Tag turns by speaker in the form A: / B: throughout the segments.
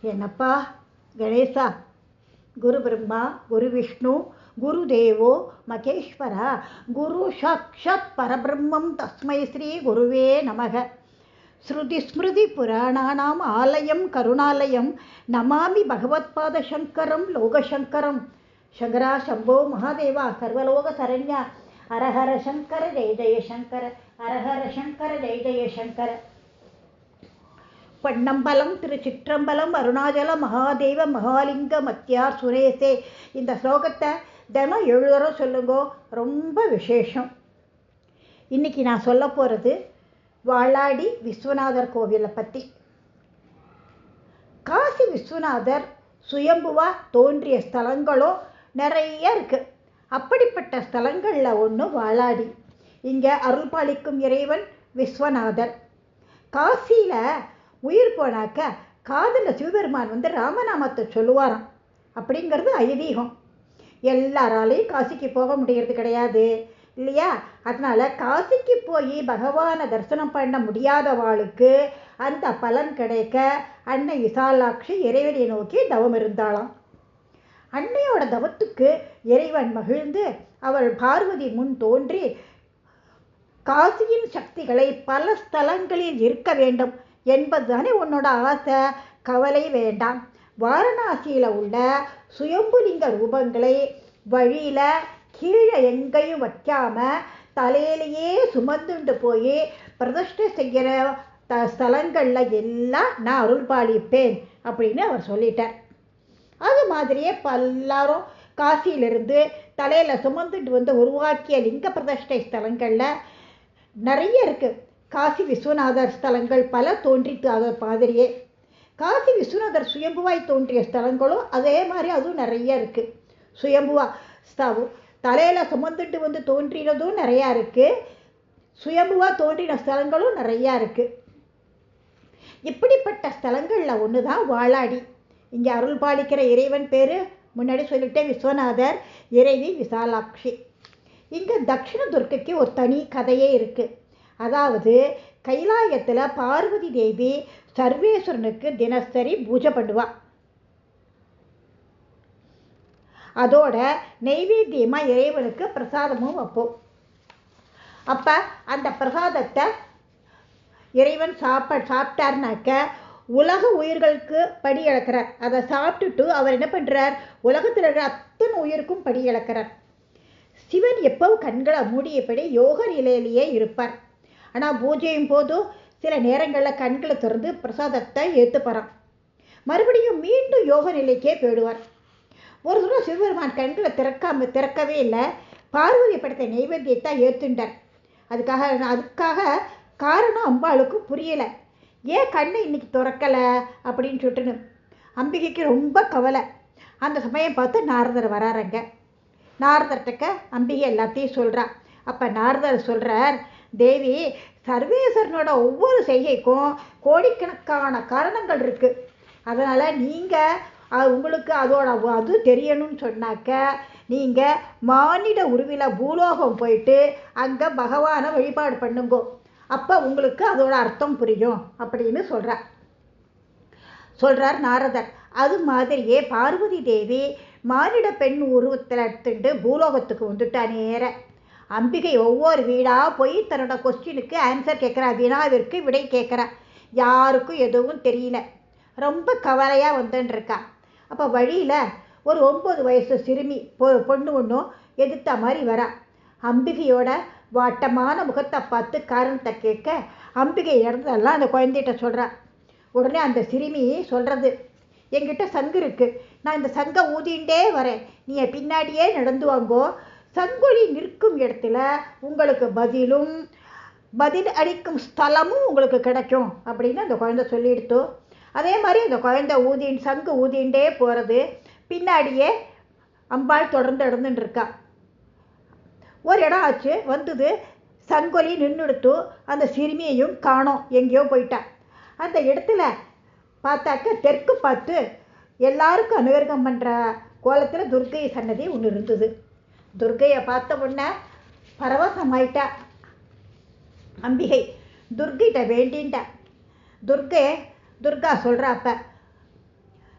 A: என்னப்பா கணேசா, குரு பிரம்மா குரு விஷ்ணு குரு தேவோ மகேஸ்வரா குரு சாட்சாத் பரபிரம்மம் தஸ்மை ஸ்ரீ குருவே நமக. ஸ்ருதி ஸ்மிருதி புராணானாம் ஆலயம் கருணாலயம் நமாமி பகவத்பாத சங்கரம் லோகசங்கரம். சங்கரா சம்போ மகாதேவா சர்வலோக சரண்யா ஹரஹர சங்கர ஜெய ஜெய சங்கர ஹரஹர சங்கர ஜெய ஜெய சங்கர. பன்னம்பலம் திருச்சிற்றம்பலம் அருணாச்சல மகாதேவ மகாலிங்க மத்தியார் சுரேசே. இந்த ஸ்லோகத்தை தினம் 7 தடவை சொல்லுங்க, ரொம்ப விசேஷம். இன்னைக்கு நான் சொல்ல போகிறது வாளாடி விஸ்வநாதர் கோவிலை பற்றி. காசி விஸ்வநாதர் சுயம்புவா தோன்றிய ஸ்தலங்களும் நிறைய இருக்கு. அப்படிப்பட்ட ஸ்தலங்களில் ஒன்று வாளாடி. இங்கே அருள் பாலிக்கும் இறைவன் விஸ்வநாதர். காசியில் உயிர் போனாக்க காதில் சிவபெருமான் ராமநாமத்தை சொல்லுவாராம் அப்படிங்கிறது ஐதீகம். எல்லாராலையும் காசிக்கு போக முடிகிறது கிடையாது இல்லையா? அதனால் காசிக்கு போய் பகவானை தரிசனம் பண்ண முடியாதவாளுக்கு அந்த பலன் கிடைக்க அன்னை விசாலாட்சி இறைவனை நோக்கி தவம் இருந்தாளாம். அன்னையோட தவத்துக்கு இறைவன் மகிழ்ந்து அவள் பார்வதி முன் தோன்றி காசியின் சக்திகளை பல ஸ்தலங்களில் இருக்க வேண்டும் என்பதுதானே உன்னோட ஆசை, கவலை வேண்டாம். வாரணாசியில் உள்ள சுயம்புலிங்க ரூபங்களை வழியில் கீழே எங்கேயும் வைக்காம தலையிலேயே சுமந்துண்டு போய் பிரதிஷ்டை செய்கிற ஸ்தலங்களில் எல்லாம் நான் அருள் பாலிப்பேன் அப்படின்னு அவர் சொல்லிட்டார். அது மாதிரியே எல்லாரும் காசியிலிருந்து தலையில் சுமந்துட்டு உருவாக்கிய லிங்க பிரதிஷ்டை ஸ்தலங்களில் நிறைய இருக்குது. காசி விஸ்வநாதர் ஸ்தலங்கள் பல தோன்றிட்டு அதை மாதிரியே காசி விஸ்வநாதர் சுயம்புவாய் தோன்றிய ஸ்தலங்களும் அதே மாதிரி அதுவும் நிறைய இருக்குது. சுயம்புவா தலையில் சுமந்துட்டு தோன்றினதும் நிறையா இருக்குது. சுயம்புவா தோன்றின ஸ்தலங்களும் நிறையா இருக்குது. இப்படிப்பட்ட ஸ்தலங்களில் ஒன்று தான் வாளாடி. இங்கே அருள் பாலிக்கிற இறைவன் பேர் முன்னாடி சொல்லிட்டேன், விஸ்வநாதர். இறைவி விசாலாட்சி. இங்கே தட்சிண துர்க்கைக்கு ஒரு தனி கதையே இருக்குது. அதாவது கைலாயத்தில் பார்வதி தேவி சர்வேஸ்வரனுக்கு தினசரி பூஜை பண்ணுவா. அதோட நெய்வேத்தியமாக இறைவனுக்கு பிரசாதமும் வைப்போம். அப்போ அந்த பிரசாதத்தை இறைவன் சாப்பிட்டார்னாக்க உலக உயிர்களுக்கு படி இழக்கிறார். அதை சாப்பிட்டுட்டு அவர் என்ன பண்ணுறார், உலகத்தில் இருக்கிற அத்தனை உயிருக்கும் படி இழக்கிறார். சிவன் எப்பவும் கண்களை மூடியபடி யோக நிலையிலேயே இருப்பார். ஆனால் பூஜையும் போதும் சில நேரங்களில் கண்களை திறந்து பிரசாதத்தை ஏற்றுப்பறான். மறுபடியும் மீண்டும் யோக நிலைக்கே போயிடுவார். ஒரு தடவை சிவபெருமான் கண்களை திறக்கவே இல்லை. பார்வதி படுத்த நைவேத்தியத்தை ஏற்றுண்டார். அதுக்காக காரணம் அம்பாளுக்கு புரியலை. ஏன் கண்ணை இன்னைக்கு திறக்கலை அப்படின்னு சொல்லிட்டுன்னு அம்பிகைக்கு ரொம்ப கவலை. அந்த சமயம் பார்த்து நாரதர் வராருங்க. நாரதர்கிட்ட அம்பிகை எல்லாத்தையும் சொல்கிறான். அப்போ நாரதர் சொல்கிறார், தேவி, சர்வேஸ்வரனோட ஒவ்வொரு செய்கைக்கும் கோடிக்கணக்கான காரணங்கள் இருக்குது. அதனால் நீங்கள் உங்களுக்கு அது தெரியணும்னு சொன்னாக்க நீங்கள் மானிட உருவில பூலோகம் போயிட்டு அங்கே பகவானை வழிபாடு பண்ணுங்கோ. அப்போ உங்களுக்கு அதோட அர்த்தம் புரியும் அப்படின்னு சொல்கிறார் நாரதர். அது மாதிரியே பார்வதி தேவி மானிட பெண் உருவத்தில் எடுத்துட்டு பூலோகத்துக்கு வந்துட்டா நேர. அம்பிகை ஒவ்வொரு வீடாக போய் தன்னோட கொஸ்டினுக்கு ஆன்சர் கேட்குறா, வினாவிற்கு விடை கேட்குறா. யாருக்கும் எதுவும் தெரியல. ரொம்ப கவலையாக வந்துட்டுருக்கா. அப்போ வழியில் ஒரு 9 வயசு சிறுமி பொண்ணு ஒன்றும் எதிர்த்த மாதிரி வரா. அம்பிகையோட வாட்டமான முகத்தை பார்த்து காரணத்தை கேட்க அம்பிகை இறந்ததெல்லாம் அந்த குழந்தைகிட்ட சொல்கிறா. உடனே அந்த சிறுமி சொல்கிறது, என்கிட்ட சங்கு இருக்குது, நான் இந்த சங்கை ஊதிண்டே வரேன், நீ பின்னாடியே நடந்து வாங்கோ, சங்கொலி நிற்கும் இடத்துல உங்களுக்கு பதில் அளிக்கும் ஸ்தலமும் உங்களுக்கு கிடைக்கும் அப்படின்னு அந்த குழந்தை சொல்லிடுத்து. அதே மாதிரி அந்த குழந்தை சங்கு ஊதிண்டே போகிறது. பின்னாடியே அம்பாள் தொடர்ந்து நடந்துட்டு இருக்கா. ஒரு இடம் ஆச்சு, வந்தது, சங்கொலி நின்றுடுத்து. அந்த சிறுமியையும் காணோம், எங்கேயோ போயிட்டா. அந்த இடத்துல பார்த்தாக்க தெற்கு பார்த்து எல்லாருக்கும் அனுகிரகம் பண்ணுற கோலத்தில் துர்க்கை சன்னதி ஒன்று இருந்தது. துர்க்கையை பார்த்த உடனே பரவசமாயிட்டா அம்பிகை. துர்க்கிட்ட வேண்டின்ட்டா. துர்கா சொல்கிறா, அப்போ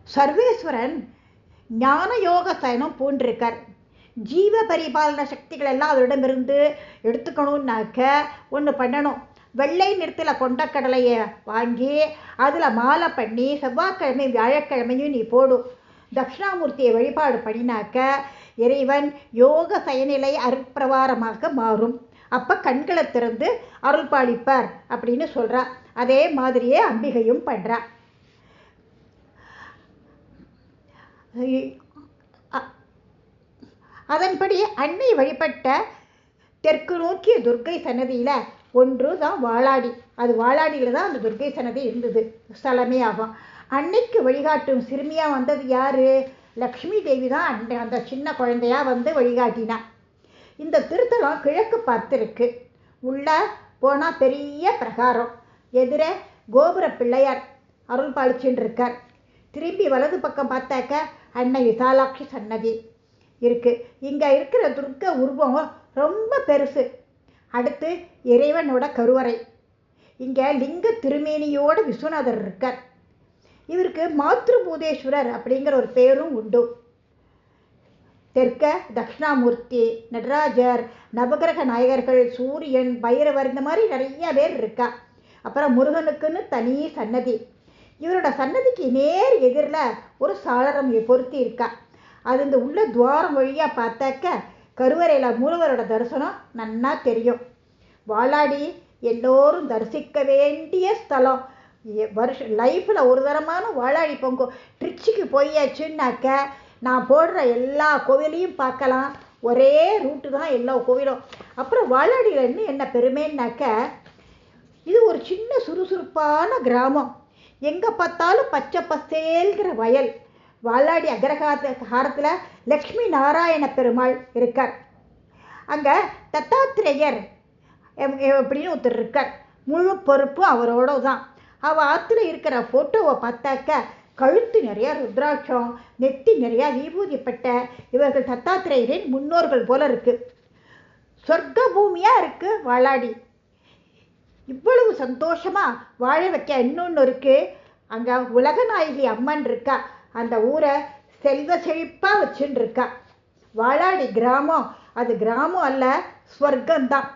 A: சர்வேஸ்வரன் ஞான யோக சயனம் பூண்டிருக்கார். ஜீவ பரிபாலன சக்திகள் எல்லாம் அவரிடமிருந்து எடுத்துக்கணும்னாக்க ஒன்று பண்ணணும். வெள்ளை நிறத்தில் கொண்டக்கடலையை வாங்கி அதில் மாலை பண்ணி செவ்வாய்க்கிழமை வியாழக்கிழமையும் நீ போடும். தட்சிணாமூர்த்தியை வழிபாடு பண்ணினாக்க இறைவன் யோக சயநிலை அருட்பிரவாரமாக மாறும். அப்போ கண்களை திறந்து அருள் பாலிப்பார் அப்படின்னு சொல்கிறா. அதே மாதிரியே அம்பிகையும் பண்ணுறா. அதன்படி அன்னை வழிபட்ட தெற்கு நோக்கிய துர்க்கை சன்னதியில் ஒன்று தான் வாளாடி. அது வாளாடியில் தான் அந்த துர்க்கை சன்னதி இருந்தது, ஸ்தலமே ஆகும். அன்னைக்கு வழிகாட்டும் சிறுமியாக வந்தது யார்? லக்ஷ்மி தேவி தான் அந்த சின்ன குழந்தையாக வந்து வழிகாட்டினா. இந்த திருத்தலம் கிழக்கு பார்த்துருக்கு. உள்ள போனால் பெரிய பிரகாரம், எதிர கோபுர பிள்ளையார் அருள் பாலிச்சுன்னு இருக்கார். திரும்பி வலது பக்கம் பார்த்தாக்க அன்னை விசாலாட்சி சன்னதி இருக்குது. இங்கே இருக்கிற துர்க்க உருவம் ரொம்ப பெருசு. அடுத்து இறைவனோட கருவறை. இங்கே லிங்க திருமேனியோட விஸ்வநாதர் இருக்கார். இவருக்கு மாத்ருபூதேஸ்வரர் அப்படிங்கிற ஒரு பேரும் உண்டு. தெற்க தட்சிணாமூர்த்தி, நடராஜர், நவகிரக நாயகர்கள், சூரியன், பைரவர், இந்த மாதிரி நிறைய பேர் இருக்கா. அப்புறம் முருகனுக்குன்னு தனி சன்னதி. இவரோட சன்னதிக்கு நேர் எதிரில் ஒரு சாளரம் பொருத்தி இருக்கா. அது இந்த உள்ள துவாரம் வழியாக பார்த்தாக்க கருவறையில் மூலவரோட தரிசனம் நன்னா தெரியும். வாளாடி எல்லோரும் தரிசிக்க வேண்டிய ஸ்தலம். லைஃப்பில் ஒரு தரமான வாளாடி பொங்கும். ட்ரிச்சிக்கு போயாச்சுன்னாக்க நான் போடுற எல்லா கோவிலையும் பார்க்கலாம். ஒரே ரூட்டு தான் எல்லா கோவிலும். அப்புறம் வாளாடியில் இன்னும் என்ன பெருமைன்னாக்க இது ஒரு சின்ன சுறுசுறுப்பான கிராமம். எங்கே பார்த்தாலும் பச்சை பசேல்கிற வயல். வாளாடி அக்ரஹாரத்தில் லக்ஷ்மி நாராயண பெருமாள் இருக்கார். அங்கே தத்தாத்திரேயர் அப்படின்னு ஒருத்தர் இருக்கார். முழு பொறுப்பும் அவரோட தான். அவள் ஆற்றுல இருக்கிற ஃபோட்டோவை பார்த்தாக்க கழுத்து நிறையா ருத்ராட்சம், நெத்தி நிறையா விபூதிப்பட்ட இவர்கள் தத்தாத்திரேயரின் முன்னோர்கள் போல இருக்கு. சொர்க்க பூமியாக இருக்குது வாளாடி. இவ்வளவு சந்தோஷமாக வாழ வைக்க இன்னொன்று இருக்குது. அங்கே உலகநாயகி அம்மன் இருக்கா. அந்த ஊரை செல்வ செழிப்பாக வச்சுன்னு இருக்கா. வாளாடி கிராமம் அது கிராமம் அல்ல, ஸ்வர்க்கம்தான்.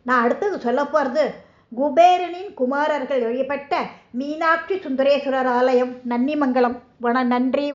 A: நான் அடுத்தது சொல்ல போகிறது குபேரனின் குமாரர்கள் வழிபட்ட மீனாட்சி சுந்தரேஸ்வரர் ஆலயம், நன்னிமங்கலம். நன்றி.